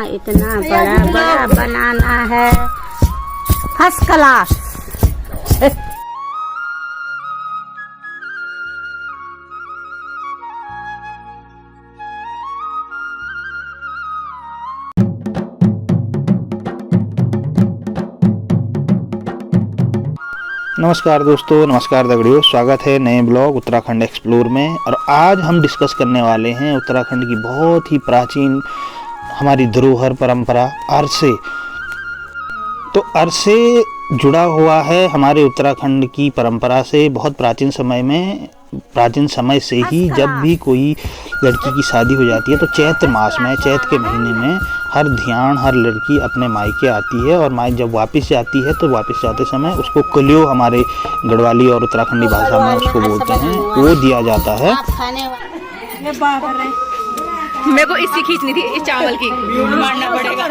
इतना बड़ा बड़ा बनाना है, फर्स्ट क्लास। नमस्कार दोस्तों, नमस्कार दगड़ियों, स्वागत है नए ब्लॉग उत्तराखंड एक्सप्लोर में। और आज हम डिस्कस करने वाले हैं उत्तराखंड की बहुत ही प्राचीन हमारी धरोहर परंपरा अरसे। तो अरसे जुड़ा हुआ है हमारे उत्तराखंड की परंपरा से बहुत प्राचीन समय से ही। जब भी कोई लड़की की शादी हो जाती है तो चैत्र मास में, चैत के महीने में हर लड़की अपने मायके आती है और जब वापस जाती है तो वापस जाते समय उसको कलियो, हमारे गढ़वाली और उत्तराखंडी भाषा में उसको बोलते हैं, वो दिया जाता है। मेरे को इसकी खींचनी थी, इस चावल की मारना पड़ेगा।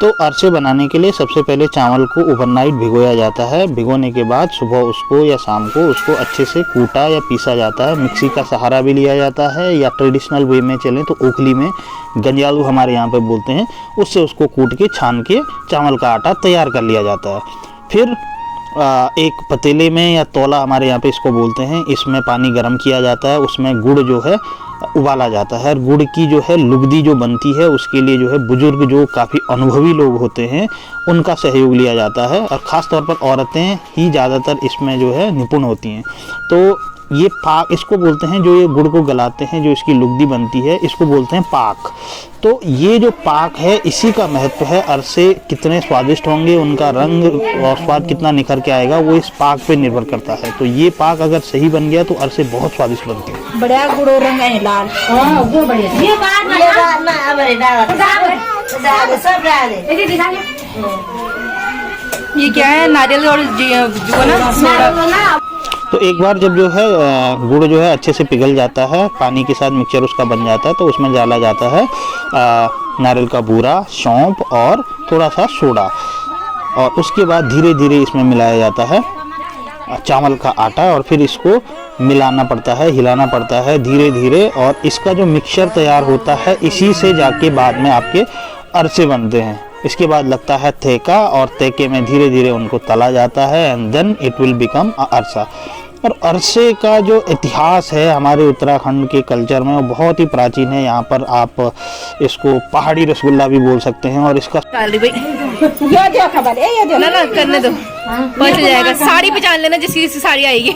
तो अरसे बनाने के लिए सबसे पहले चावल को ओवरनाइट भिगोया जाता है। भिगोने के बाद सुबह उसको या शाम को उसको अच्छे से कूटा या पीसा जाता है। मिक्सी का सहारा भी लिया जाता है या ट्रेडिशनल वे में चलें तो ओखली में, गंजालू हमारे यहाँ पे बोलते हैं, उससे उसको कूट के छान के चावल का आटा तैयार कर लिया जाता है। फिर एक पतीले में या तौला हमारे यहाँ पे इसको बोलते हैं, इसमें पानी गर्म किया जाता है। उसमें गुड़ जो है उबाला जाता है। और गुड़ की जो है लुगदी जो बनती है उसके लिए जो है बुजुर्ग जो काफ़ी अनुभवी लोग होते हैं उनका सहयोग लिया जाता है। और ख़ास तौर पर औरतें ही ज़्यादातर इसमें जो है निपुण होती हैं। तो ये पाक इसको बोलते हैं, जो ये गुड़ को गलाते हैं, जो इसकी लुगदी बनती है, इसको बोलते हैं पाक। तो ये जो पाक है इसी का महत्व है। अरसे कितने स्वादिष्ट होंगे, उनका रंग और स्वाद कितना निखर के आएगा, वो इस पाक पे निर्भर करता है। तो ये पाक अगर सही बन गया तो अरसे बहुत स्वादिष्ट बनते हैं। बढ़िया गुड़ रंग है लाल। वो बढ़िया ये क्या है, नारियल और जो ना। तो एक बार जब जो है गुड़ जो है अच्छे से पिघल जाता है, पानी के साथ मिक्सचर उसका बन जाता है, तो उसमें डाला जाता है नारियल का बूरा, सौंफ और थोड़ा सा सोडा। और उसके बाद धीरे धीरे इसमें मिलाया जाता है चावल का आटा और फिर इसको मिलाना पड़ता है, हिलाना पड़ता है धीरे धीरे। और इसका जो मिक्सचर तैयार होता है इसी से जाके बाद में आपके अरसे बनते हैं। इसके बाद लगता है थेका और थेके में धीरे धीरे उनको तला जाता है and then it will become अरसा। और अरसे का जो इतिहास है हमारे उत्तराखंड के कल्चर में वो बहुत ही प्राचीन है। यहाँ पर आप इसको पहाड़ी रसगुल्ला भी बोल सकते हैं। और इसका ना करने दो, पता चल जाएगा। साड़ी पहचान लेना, जिसकी जिसकी साड़ी आएगी।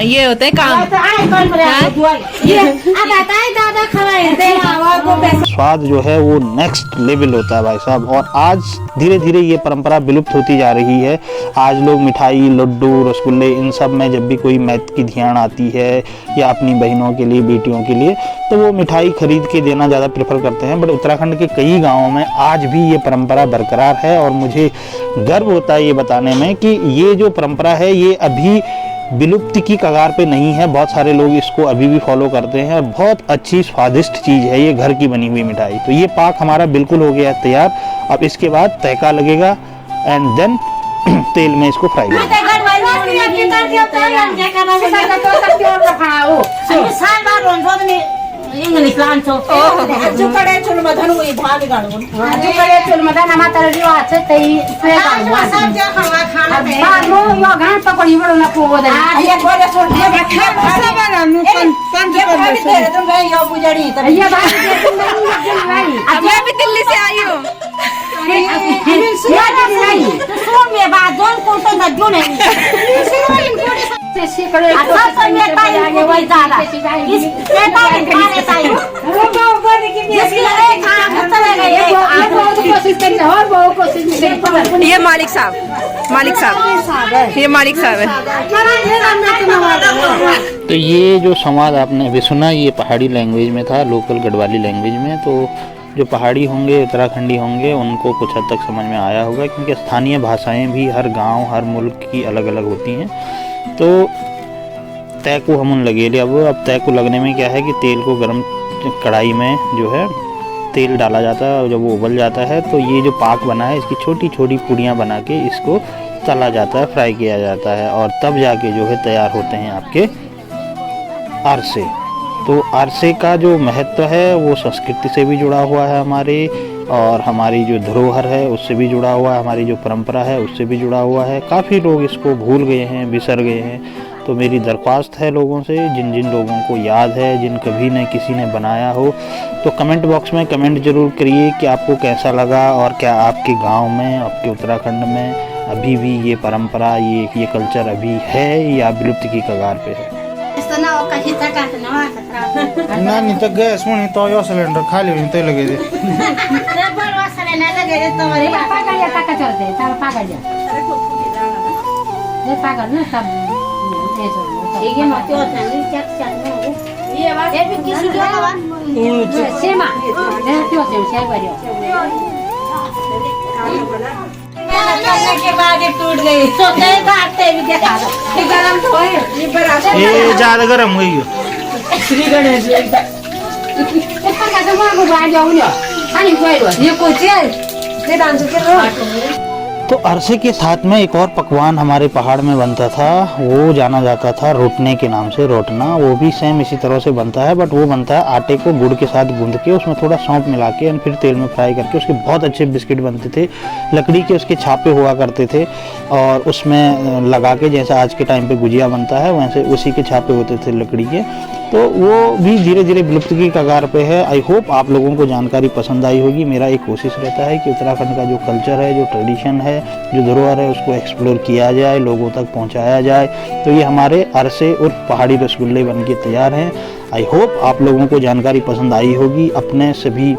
ये होता है काम। स्वाद जो है वो नेक्स्ट लेवल होता है भाई साहब। और आज धीरे धीरे ये परंपरा विलुप्त होती जा रही है। आज लोग मिठाई, लड्डू, रसगुल्ले, इन सब में जब भी कोई मैथ की ध्यान आती है या अपनी बहनों के लिए, बेटियों के लिए, तो वो मिठाई खरीद के देना ज़्यादा प्रेफर करते हैं। बट उत्तराखंड के कई गाँवों में आज भी ये परंपरा बरकरार है। और मुझे गर्व होता है ये बताने में कि ये जो परंपरा है ये अभी विलुप्ति की कगार पे नहीं है। बहुत सारे लोग इसको अभी भी फॉलो करते हैं और बहुत अच्छी स्वादिष्ट चीज़ है ये घर की बनी हुई मिठाई। तो ये पाक हमारा बिल्कुल हो गया है तैयार। अब इसके बाद तहका लगेगा एंड देन तेल में इसको फ्राई करेंगे। मैं भी दिल्ली से आई हूँ। ये मालिक साहब है। तो ये जो संवाद आपने अभी सुना ये पहाड़ी लैंग्वेज में था, लोकल गढ़वाली लैंग्वेज में। तो जो पहाड़ी होंगे, उत्तराखंडी होंगे, उनको कुछ हद तक समझ में आया होगा, क्योंकि स्थानीय भाषाएं भी हर गांव, हर मुल्क की अलग अलग होती हैं। तो तय को हम उन लगे ले। अब तय को लगने में क्या है कि तेल को गर्म कढ़ाई में जो है तेल डाला जाता है और जब वो उबल जाता है तो ये जो पाक बना है इसकी छोटी छोटी पूड़ियाँ बना के इसको तला जाता है, फ्राई किया जाता है और तब जाके जो है तैयार होते हैं आपके अरसे। तो अरसे का जो महत्व है वो संस्कृति से भी जुड़ा हुआ है हमारे, और हमारी जो धरोहर है उससे भी जुड़ा हुआ है, हमारी जो परंपरा है उससे भी जुड़ा हुआ है। काफ़ी लोग इसको भूल गए हैं, बिसर गए हैं। तो मेरी दरख्वास्त है लोगों से, जिन जिन लोगों को याद है, जिन कभी न किसी ने बनाया हो, तो कमेंट बॉक्स में कमेंट ज़रूर करिए कि आपको कैसा लगा और क्या आपके गांव में, आपके उत्तराखंड में अभी भी ये परंपरा, ये कल्चर अभी है या विलुप्त की कगार पे है। नानी तो गैस मुनी तो यो सिलेंडर खाली हुई तो लगे थे। के बाद टूट गई तो कई बातें भी देखा दो गरम तो है ये ज्यादा गर्म हुई है। श्री गणेश इसका कैसे मांगो बाहर जाऊं ना खाली कोई रो ये कुछ है ये डांस कर रो। तो अरसे के साथ में एक और पकवान हमारे पहाड़ में बनता था, वो जाना जाता था रोटने के नाम से, रोटना। वो भी सेम इसी तरह से बनता है, बट वो बनता है आटे को गुड़ के साथ गूंद के उसमें थोड़ा सौंफ मिला के और फिर तेल में फ्राई करके उसके बहुत अच्छे बिस्किट बनते थे। लकड़ी के उसके छापे हुआ करते थे और उसमें लगा के, जैसा आज के टाइम पे गुजिया बनता है वैसे उसी के छापे होते थे लकड़ी के। तो वो भी धीरे धीरे विलुप्त की कगार पे है। आई होप आप लोगों को जानकारी पसंद आई होगी। मेरा एक कोशिश रहता है कि उत्तराखंड का जो कल्चर है, जो ट्रेडिशन है, जो धरोहर है, उसको एक्सप्लोर किया जाए, लोगों तक पहुंचाया जाए। तो ये हमारे अरसे और पहाड़ी रसगुल्ले बन के तैयार हैं। आई होप आप लोगों को जानकारी पसंद आई होगी। अपने सभी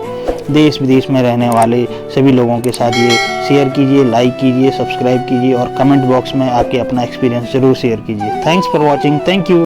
देश विदेश में रहने वाले सभी लोगों के साथ ये शेयर कीजिए, लाइक कीजिए, सब्सक्राइब कीजिए और कमेंट बॉक्स में आके अपना एक्सपीरियंस ज़रूर शेयर कीजिए। Thanks for watching. Thank you.